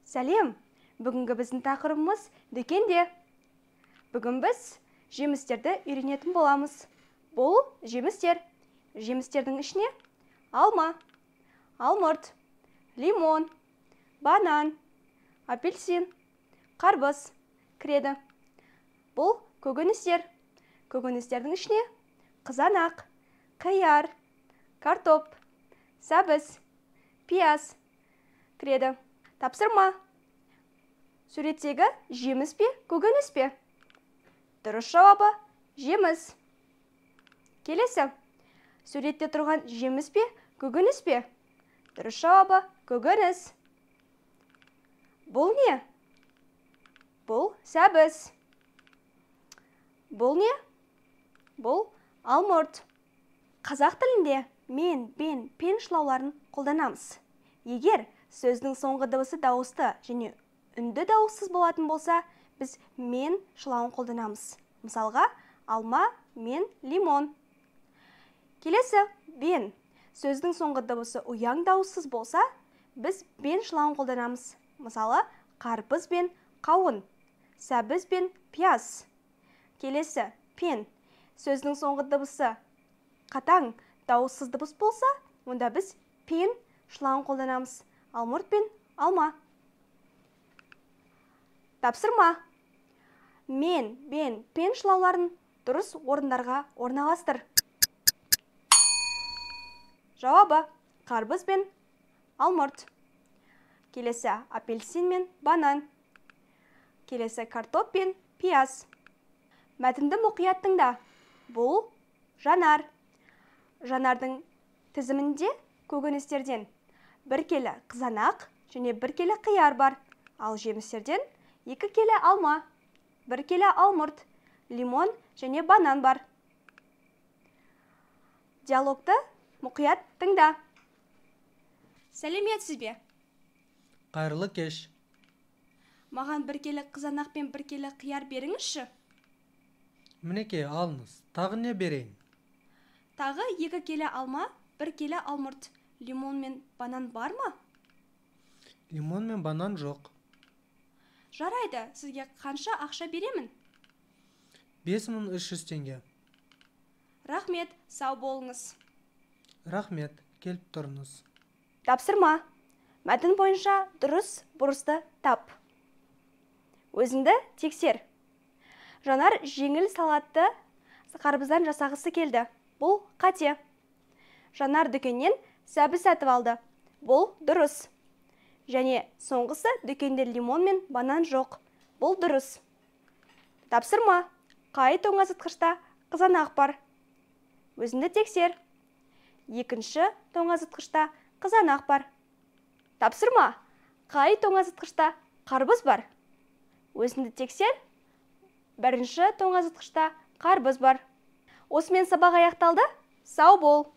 Сәлем! Бүгінгі біздің тақырыбымыз дүкенде. Бүгін біз жемістерді үйренетін боламыз. Бұл жемістер. Жемістердің ішіне алма, алмұрт, лимон, банан, апельсин, қарбыз кіреді. Бұл көкөністер. Көкөністердің ішіне қызанақ, қияр, картоп, сәбіз, пияз кіреді. Тапсырма. Суреттегі жеміс пе, көкөніс пе? Дұрыс жауабы жеміс. Келесі. Суретте тұрған жеміс пе, көкөніс пе? Дұрыс жауабы көкөніс. Бұл не? Бұл сәбіз. Бұл не? Бұл алмұрт. Қазақ тілінде мен, бен, пен шылауларын қолданамыз. Егер сөздің соңғы дыбысы дауысты және үнді дауыссыз болатын болса, біз мен шылауын қолданамыз. Мысалға, алма, мен, лимон. Келесі, бен. Сөздің соңғы дыбысы ұяң дауыссыз болса, біз бен шылауын қолданамыз. Мысалы, қарбыз бен қауын, сәбіз бен пияз. Келесі, пен. Сөздің соңғы дыбысы қатаң дауыссыз дыбыс болса, онда біз пен шылауын қолданамыз. Алмұрт пен алма. Тапсырма. Мен, бен, пен шылауларын дұрыс орындарға орналастыр. Жауабы қарбыз бен алмұрт. Келесі апельсин мен банан. Келесі картоп пен пияз. Мәтінді мұқият тыңда. Бұл жанар. Жанардың тізімінде көкөністерден бір келі қызанақ және бір келі қияр бар. Ал жемістерден 2 келі алма, 1 келі алмұрт, лимон және банан бар. Диалогты мұқият тыңда. Сәлеметсіз бе? Қайырлы кеш. Маған 1 келі қызанақ пен 1 келі қияр беріңізші. Мінеке, алыңыз. Тағы не берейін? Тағы 2 келі алма, 1 келі алмұрт, лимон мен банан бар ма? Лимон мен банан жоқ. Жарайды, сізге қанша ақша беремін? 5300 теңге. Рахмет, сау болыңыз. Рахмет, келіп тұрыңыз. Тапсырма. Мәтін бойынша дұрыс бұрысты тап. Өзіңді тексер. Жанар жеңіл салатты қарбыздан жасағысы келді. Бұл қате. Жанар дүкеннен сәбіз сатып алды. Бұл дұрыс. Және соңғысы дүкенде лимон мен банан жоқ. Бұл дұрыс. Тапсырма. Қай тоңазытқышта қызанақ бар? Өзіңді тексер. Екінші тоңазытқышта қызанақ бар. Тапсырма. Қай тоңазытқышта қарбыз бар? Өзіңді тексер. Бірінші тоңазытқышта қарбыз бар. Осымен сабақ аяқталды. Сау бол.